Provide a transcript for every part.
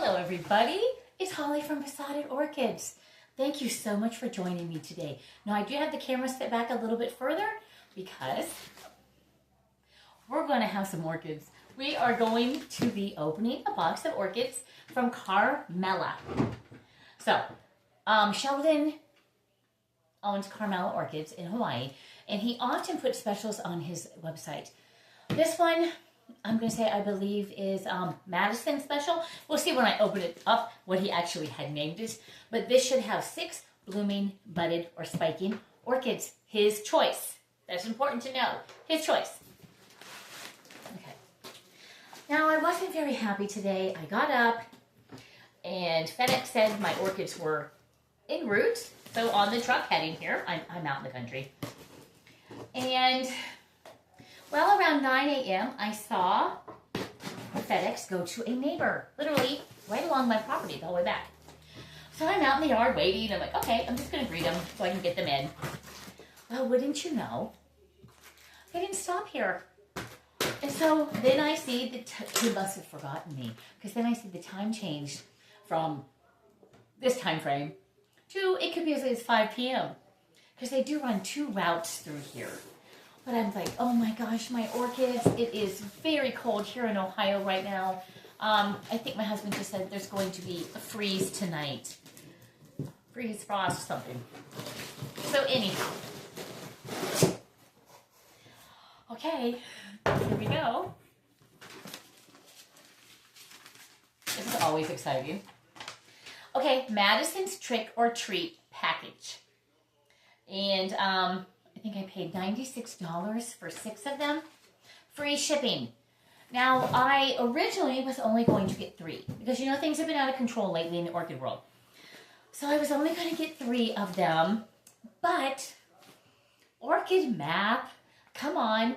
Hello everybody, it's Holly from Besotted Orchids. Thank you so much for joining me today. Now I do have the camera set back a little bit further because we're going to have some orchids. We are going to be opening a box of orchids from Carmela. So, Sheldon owns Carmela Orchids in Hawaii, and he often puts specials on his website. This one, I'm going to say, I believe is Madison special. We'll see when I open it up what he actually had named it. But this should have 6 blooming, budded, or spiking orchids. His choice. That's important to know. His choice. Okay. Now, I wasn't very happy today. I got up, and FedEx said my orchids were en route. So on the truck heading here, I'm out in the country. And well, around 9 a.m., I saw the FedEx go to a neighbor, literally right along my property the whole way back. So I'm out in the yard waiting. I'm like, okay, I'm just going to greet them so I can get them in. Well, wouldn't you know, they didn't stop here. And so then I see that he must have forgotten me, because then I see the time changed from this time frame to it could be as late as 5 p.m. because they do run 2 routes through here. But I'm like, oh my gosh, my orchids. It is very cold here in Ohio right now. I think my husband just said there's going to be a freeze tonight. Freeze, frost, something. So anyhow. Okay, here we go. This is always exciting. Okay, Madison's Trick or Treat package. And I think I paid $96 for 6 of them. Free shipping. Now, I originally was only going to get 3 because, you know, things have been out of control lately in the orchid world. So I was only going to get 3 of them. But orchid math, come on,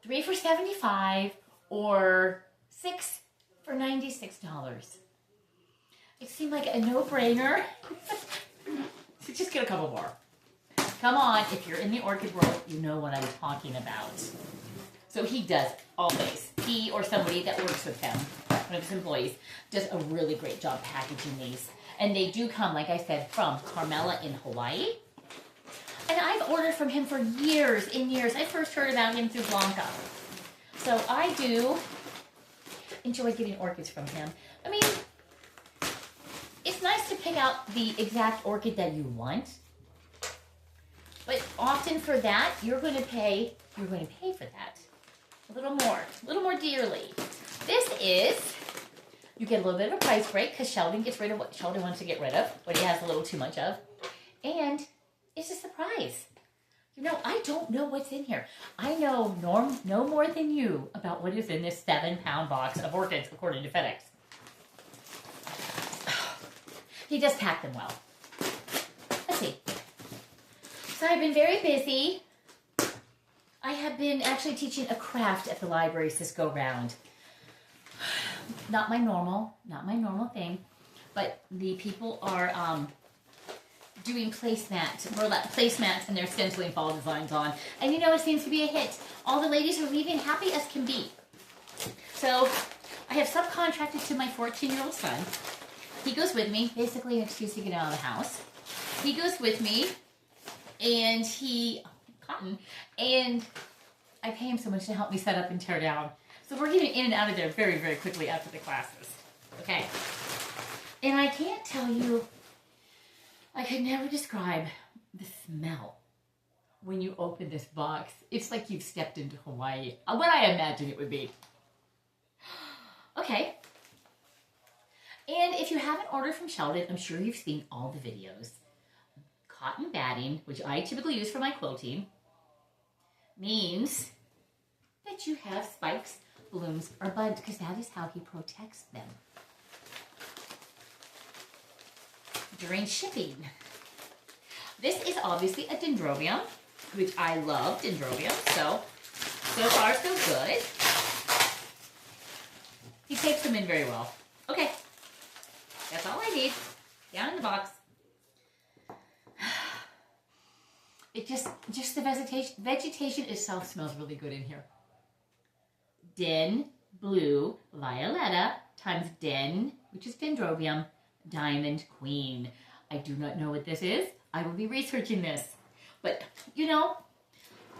3 for $75 or 6 for $96. It seemed like a no-brainer. So just get a couple more. Come on, if you're in the orchid world, you know what I'm talking about. So he does always. He or somebody that works with him, one of his employees, does a really great job packaging these. And they do come, like I said, from Carmela in Hawaii. And I've ordered from him for years and years. I first heard about him through Blanca. So I do enjoy getting orchids from him. I mean, it's nice to pick out the exact orchid that you want. But often for that, you're going to pay for that. A little more dearly. This is, you get a little bit of a price break because Sheldon gets rid of what Sheldon wants to get rid of, what he has a little too much of. And it's a surprise. You know, I don't know what's in here. I know no more than you about what is in this 7-pound box of orchids, according to FedEx. He does pack them well. Let's see. So I've been very busy. I have been actually teaching a craft at the libraries this go round. Not my normal thing, but the people are doing placemats and they're stenciling fall designs on. And you know, it seems to be a hit. All the ladies are leaving happy as can be. So I have subcontracted to my 14-year-old son. He goes with me, basically an excuse to get out of the house. He goes with me. And and I pay him so much to help me set up and tear down. So we're getting in and out of there very, very quickly after the classes. Okay. And I can't tell you, I could never describe the smell when you open this box. It's like you've stepped into Hawaii. What I imagine it would be. Okay. And if you haven't ordered from Sheldon, I'm sure you've seen all the videos. Cotton batting, which I typically use for my quilting, means that you have spikes, blooms, or buds, because that is how he protects them during shipping. This is obviously a dendrobium, which I love dendrobium, so far so good. He takes them in very well. Okay, that's all I need. Down in the box. It just the vegetation itself smells really good in here. Den, blue, violetta, times Den, which is Dendrobium, Diamond Queen. I do not know what this is. I will be researching this. But, you know,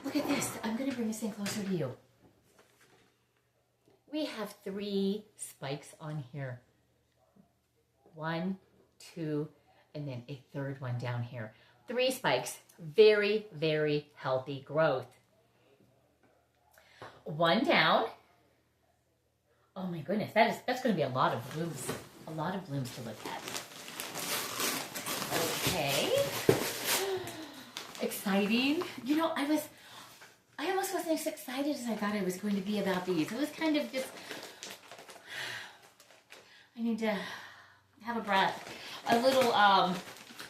look at this. I'm going to bring this in closer to you. We have 3 spikes on here. 1, 2, and then a 3rd one down here. 3 spikes. Very, very healthy growth. 1 down. Oh my goodness, that's going to be a lot of blooms. A lot of blooms to look at. Okay. Exciting. You know, I almost wasn't as excited as I thought I was going to be about these. It was kind of just, I need to have a breath. A little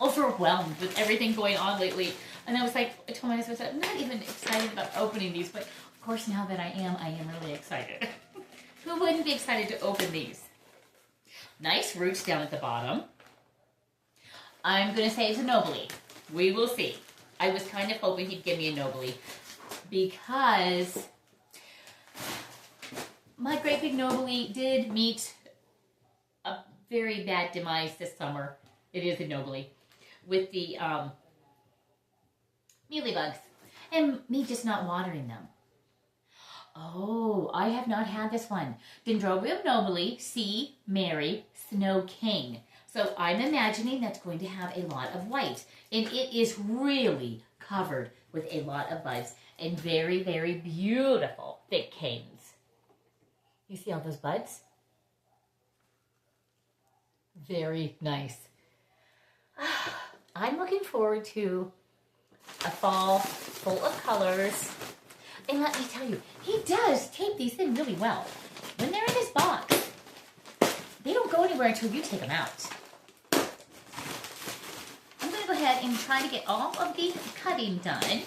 overwhelmed with everything going on lately. And I was like, I told my husband, I'm not even excited about opening these, but of course now that I am really excited. Who wouldn't be excited to open these? Nice roots down at the bottom. I'm going to say it's a nobly. We will see. I was kind of hoping he'd give me a nobly because my great big nobly did meet a very bad demise this summer. It is a nobly with the mealybugs and me just not watering them. Oh, I have not had this one. Dendrobium nobly, C. Mary, Snow King. So I'm imagining that's going to have a lot of white. And it is really covered with a lot of buds and very, very beautiful thick canes. You see all those buds? Very nice. I'm looking forward to a fall full of colors. And let me tell you, he does tape these in really well. When they're in his box, they don't go anywhere until you take them out. I'm going to go ahead and try to get all of the cutting done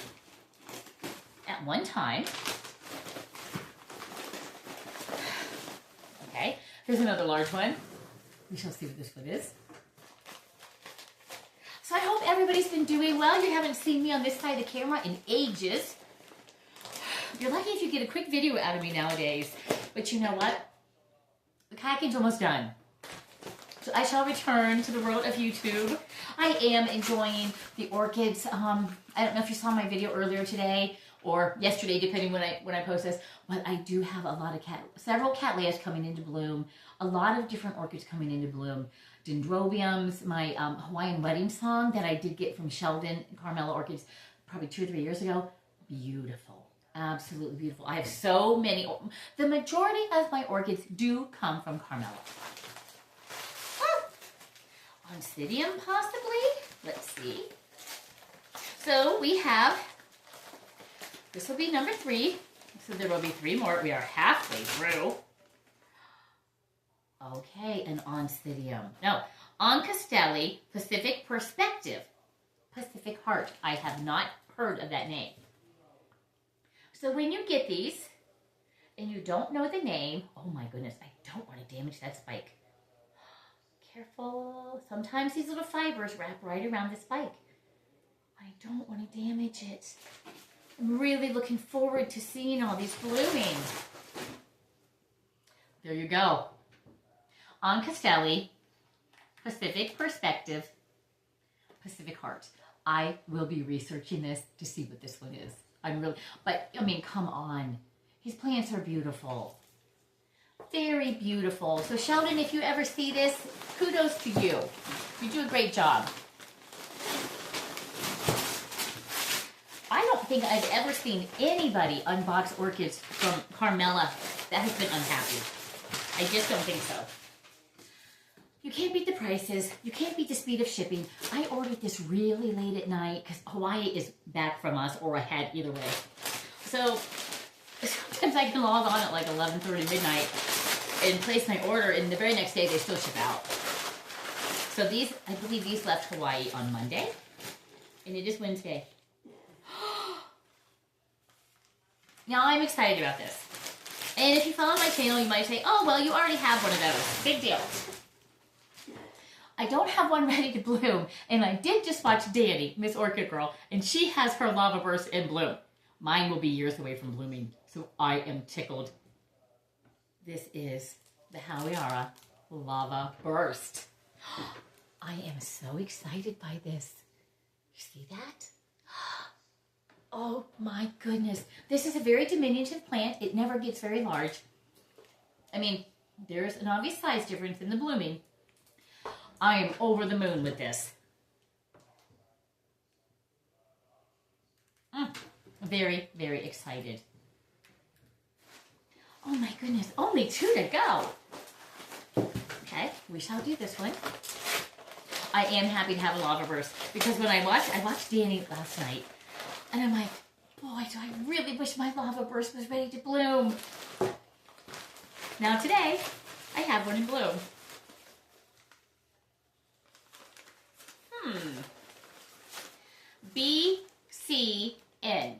at one time. Okay, here's another large one. We shall see what this one is. So I hope everybody's been doing well. You haven't seen me on this side of the camera in ages. You're lucky if you get a quick video out of me nowadays. But you know what? The kayaking's almost done. So I shall return to the world of YouTube. I am enjoying the orchids. I don't know if you saw my video earlier today or yesterday, depending when I post this. But I do have a lot of several catlaeas coming into bloom. A lot of different orchids coming into bloom. Dendrobiums, my Hawaiian wedding song that I did get from Sheldon and Carmela Orchids probably 2 or 3 years ago. Beautiful. Absolutely beautiful. I have so many. The majority of my orchids do come from Carmela. Oncidium, possibly. Let's see. So we have, this will be number 3. So there will be 3 more. We are halfway through. Okay, an Oncidium. No, Oncastelli, Pacific Perspective. Pacific Heart. I have not heard of that name. So when you get these and you don't know the name, oh my goodness, I don't want to damage that spike. Careful. Sometimes these little fibers wrap right around the spike. I don't want to damage it. I'm really looking forward to seeing all these blooming. There you go. Oncastelli, Pacific Perspective, Pacific Heart. I will be researching this to see what this one is. But I mean, come on. His plants are beautiful. Very beautiful. So Sheldon, if you ever see this, kudos to you. You do a great job. I don't think I've ever seen anybody unbox orchids from Carmela that has been unhappy. I just don't think so. You can't beat the prices. You can't beat the speed of shipping. I ordered this really late at night because Hawaii is back from us or ahead either way. So sometimes I can log on at like 11:30 midnight and place my order, and the very next day they still ship out. So these, I believe these left Hawaii on Monday, and it is Wednesday. Now I'm excited about this. And if you follow my channel, you might say, oh, well, you already have one of those. Big deal. I don't have one ready to bloom, and I did just watch Danny, Miss Orchid Girl, and she has her lava burst in bloom. Mine will be years away from blooming, so I am tickled. This is the Hawiara lava burst. I am so excited by this. You see that? Oh my goodness. This is a very diminutive plant. It never gets very large. I mean, there's an obvious size difference in the blooming. I am over the moon with this. Very, very excited. Oh my goodness, only 2 to go. Okay, we shall do this one. I am happy to have a lava burst because when I watched Danny last night, and I'm like, boy, do I really wish my lava burst was ready to bloom. Now today, I have one in bloom. BCN.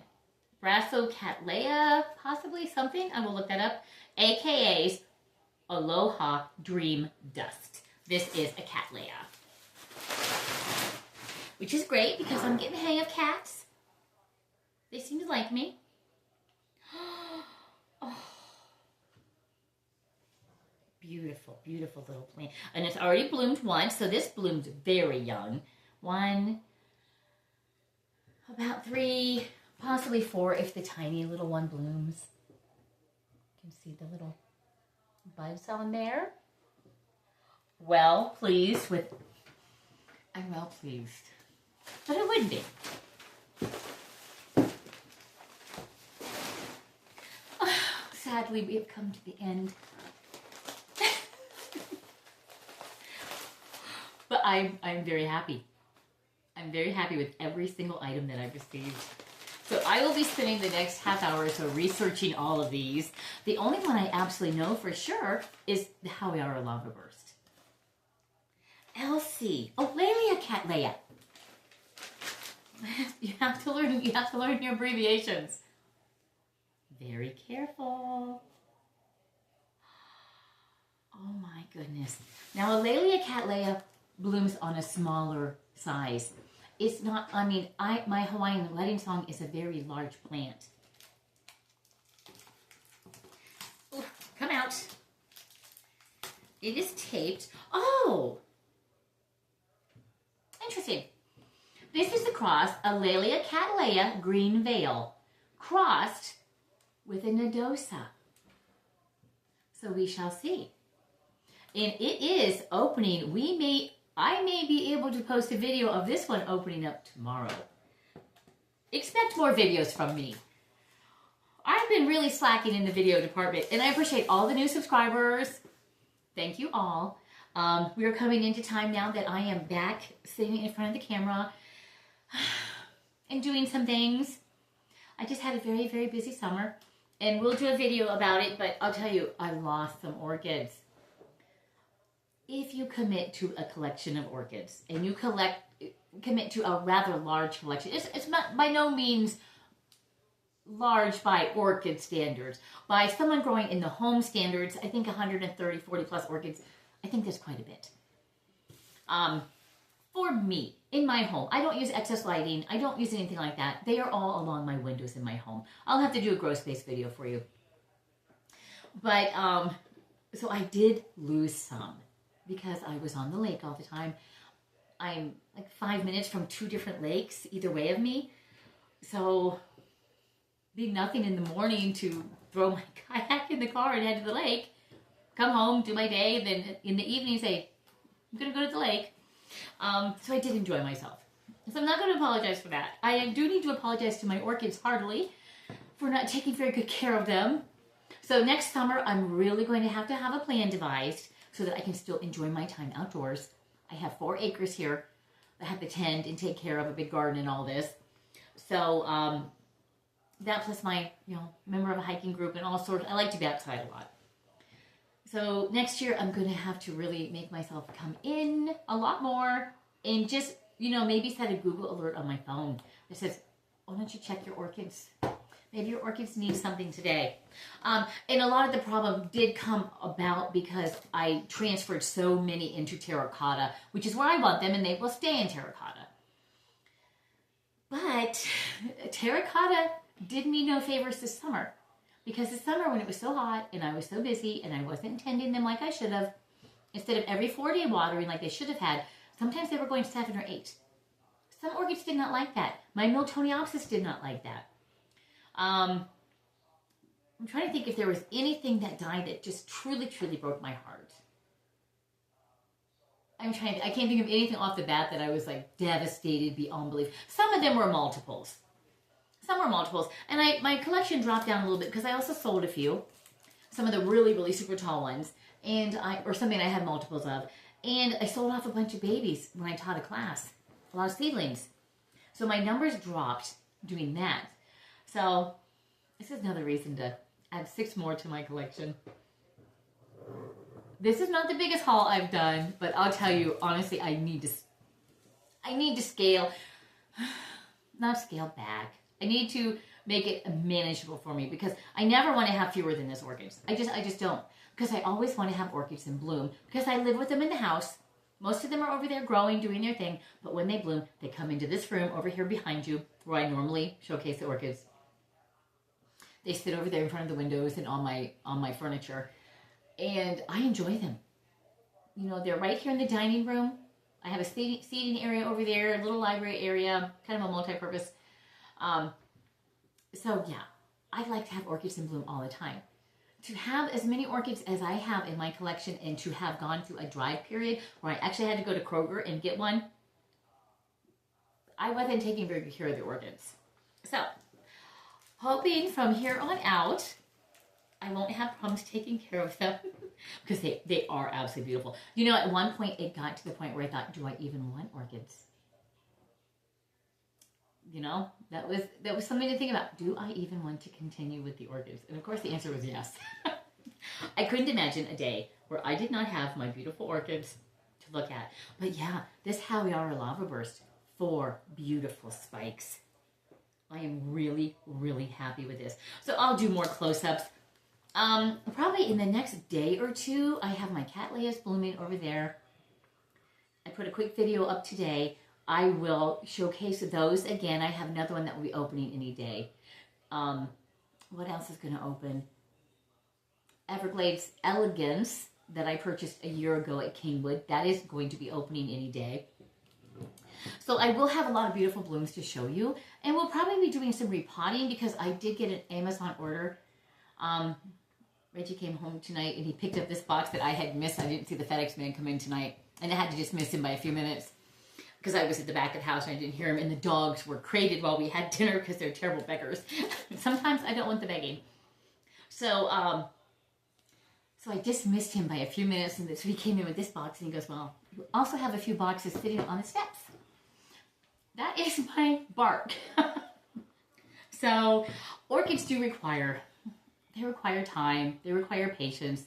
Catlaea, possibly something. I will look that up. AKA's Aloha Dream Dust. This is a catlaea. Which is great because I'm getting the hang of cats. They seem to like me. Oh. Beautiful, beautiful little plant. And it's already bloomed once, so this bloomed very young. 1, about 3, possibly 4 if the tiny little one blooms. You can see the little buds on there. Well pleased with... I'm well pleased. But I wouldn't be. Oh, sadly, we have come to the end. But I'm very happy. I'm very happy with every single item that I've received. So I will be spending the next half hour or so researching all of these. The only one I absolutely know for sure is the Hawiara Lava Burst. LC. Oh, Laelia Catlaea. You have to learn your abbreviations. Very careful. Oh my goodness. Now, a Laelia Catlaea blooms on a smaller size. It's not, I mean, my Hawaiian wedding song is a very large plant. Ooh, come out. It is taped. Oh! Interesting. This is the cross, a Laelia Catlaea green veil, crossed with a nodosa. So we shall see. And it is opening. I may be able to post a video of this one opening up tomorrow. Expect more videos from me. I've been really slacking in the video department, and I appreciate all the new subscribers. Thank you all. We are coming into time now that I am back sitting in front of the camera and doing some things. I just had a very, very busy summer, and we'll do a video about it, but I'll tell you, I lost some orchids. If you commit to a collection of orchids and you commit to a rather large collection, it's not by no means large by orchid standards. By someone growing in the home standards, I think 130, 40 plus orchids, I think that's quite a bit. For me, in my home, I don't use excess lighting. I don't use anything like that. They are all along my windows in my home. I'll have to do a grow space video for you. But, so I did lose some, because I was on the lake all the time. I'm like 5 minutes from 2 different lakes either way of me. So, be nothing in the morning to throw my kayak in the car and head to the lake, come home, do my day, then in the evening say, I'm going to go to the lake. So I did enjoy myself. So I'm not going to apologize for that. I do need to apologize to my orchids heartily for not taking very good care of them. So next summer, I'm really going to have a plan devised so that I can still enjoy my time outdoors. I have 4 acres here. I have to tend and take care of a big garden and all this. So that plus my, member of a hiking group and all sorts. I like to be outside a lot. So next year, I'm going to have to really make myself come in a lot more and just, maybe set a Google alert on my phone that says, why don't you check your orchids? Maybe your orchids need something today. And a lot of the problem did come about because I transferred so many into terracotta, which is where I want them, and they will stay in terracotta. But terracotta did me no favors this summer Because this summer when it was so hot and I was so busy and I wasn't tending them like I should have, instead of every 4-day watering like they should have had, sometimes they were going 7 or 8. Some orchids did not like that. My Miltoniopsis did not like that. I'm trying to think if there was anything that died that just truly, truly broke my heart. I can't think of anything off the bat that I was like devastated beyond belief. Some of them were multiples. And my collection dropped down a little bit because I also sold a few. Some of the really, really super tall ones. Or something I had multiples of. And I sold off a bunch of babies when I taught a class. A lot of seedlings. So my numbers dropped doing that. So this is another reason to add 6 more to my collection. This is not the biggest haul I've done, but I'll tell you, honestly, I need to scale, not scale back. I need to make it manageable for me because I never want to have fewer than this orchids. I just don't. Because I always want to have orchids in bloom because I live with them in the house. Most of them are over there growing, doing their thing, but when they bloom, they come into this room over here behind you where I normally showcase the orchids. They sit over there in front of the windows and on my furniture, and I enjoy them. You know, they're right here in the dining room. I have a seating area over there, a little library area, kind of a multi-purpose. So yeah, I like to have orchids in bloom all the time. To have as many orchids as I have in my collection and to have gone through a dry period where I actually had to go to Kroger and get one, I wasn't taking very good care of the orchids. So, hoping from here on out, I won't have problems taking care of them because they are absolutely beautiful. You know, at one point, it got to the point where I thought, do I even want orchids? You know, that was something to think about. Do I even want to continue with the orchids? And of course the answer was yes. I couldn't imagine a day where I did not have my beautiful orchids to look at. But yeah, this Hawiara lava burst, 4 beautiful spikes. I am really, really happy with this. So I'll do more close-ups. Probably in the next day or 2, I have my catlaeas blooming over there. I put a quick video up today. I will showcase those again. I have another one that will be opening any day. What else is going to open? Everglades Elegance that I purchased a year ago at Kingwood. That is going to be opening any day. So I will have a lot of beautiful blooms to show you. And we'll probably be doing some repotting because I did get an Amazon order. Reggie came home tonight and he picked up this box that I had missed. I didn't see the FedEx man come in tonight. And I had to just miss him by a few minutes. Because I was at the back of the house and I didn't hear him, and the dogs were crated while we had dinner because they're terrible beggars. Sometimes I don't want the begging. So I just missed him by a few minutes, and so he came in with this box, and he goes, well, you also have a few boxes sitting on the steps. That is my bark. So orchids do require time, they require patience,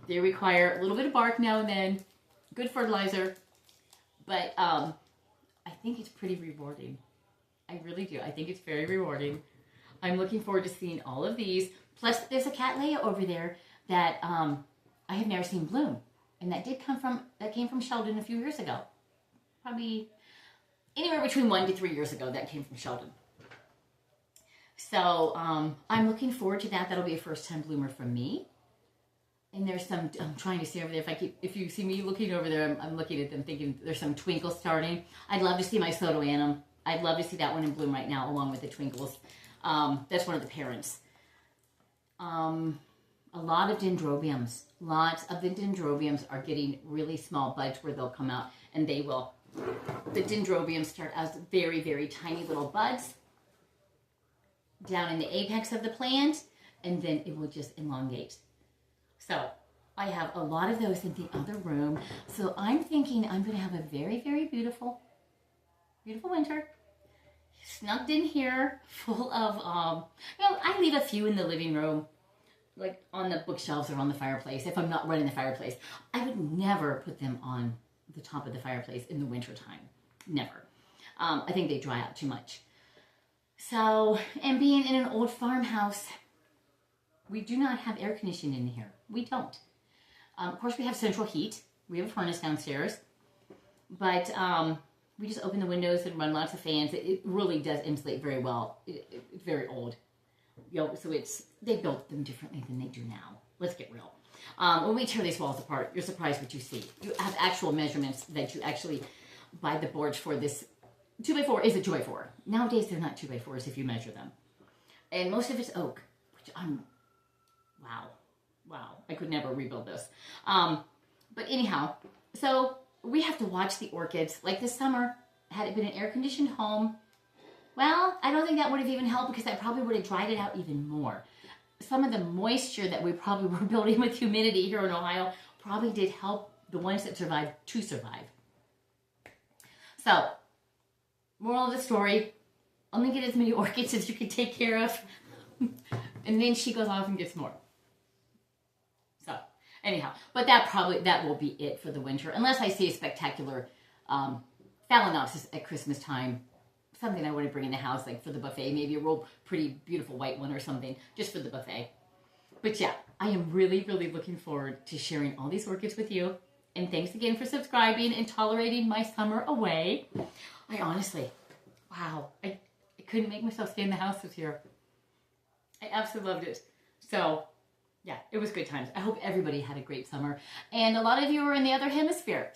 they require a little bit of bark now and then, good fertilizer. But I think it's pretty rewarding. I really do. I think it's very rewarding. I'm looking forward to seeing all of these. Plus, there's a catlaea over there that I have never seen bloom, and that came from Sheldon a few years ago. Probably anywhere between 1 to 3 years ago. That came from Sheldon. So I'm looking forward to that. That'll be a first-time bloomer from me. And there's some, I'm trying to see over there, if you see me looking over there, I'm looking at them thinking there's some twinkles starting. I'd love to see my Sotoanum. I'd love to see that one in bloom right now along with the twinkles. That's one of the parents. A lot of dendrobiums. Lots of the dendrobiums are getting really small buds where they'll come out, and they will. The dendrobiums start as very, very tiny little buds down in the apex of the plant, and then it will just elongate. So I have a lot of those in the other room. So I'm thinking I'm going to have a very, very beautiful winter. Snugged in here, full of, I leave a few in the living room, like on the bookshelves or on the fireplace. If I'm not running the fireplace, I would never put them on the top of the fireplace in the winter time. Never. I think they dry out too much. So, and being in an old farmhouse, we do not have air conditioning in here. We don't. Of course, we have central heat. We have a furnace downstairs. But we just open the windows and run lots of fans. It really does insulate very well. It's very old. So it's they built them differently than they do now. Let's get real. When we tear these walls apart, you're surprised what you see. You have actual measurements that you actually buy the boards for. This 2x4 is a 2x4. Nowadays, they're not 2x4s if you measure them. And most of it's oak, which wow, I could never rebuild this. But anyhow, so we have to watch the orchids. Like this summer, had it been an air-conditioned home, well, I don't think that would have even helped because that probably would have dried it out even more. Some of the moisture that we probably were building with humidity here in Ohio probably did help the ones that survived to survive. So, moral of the story, only get as many orchids as you can take care of. And then she goes off and gets more. So, anyhow, but that will be it for the winter. Unless I see a spectacular Phalaenopsis at Christmas time. Something I want to bring in the house, like for the buffet. Maybe a real pretty, beautiful white one or something, just for the buffet. But yeah, I am really, really looking forward to sharing all these orchids with you. And thanks again for subscribing and tolerating my summer away. I honestly, wow, I couldn't make myself stay in the house this year. I absolutely loved it. So, yeah, it was good times. I hope everybody had a great summer. And a lot of you are in the other hemisphere.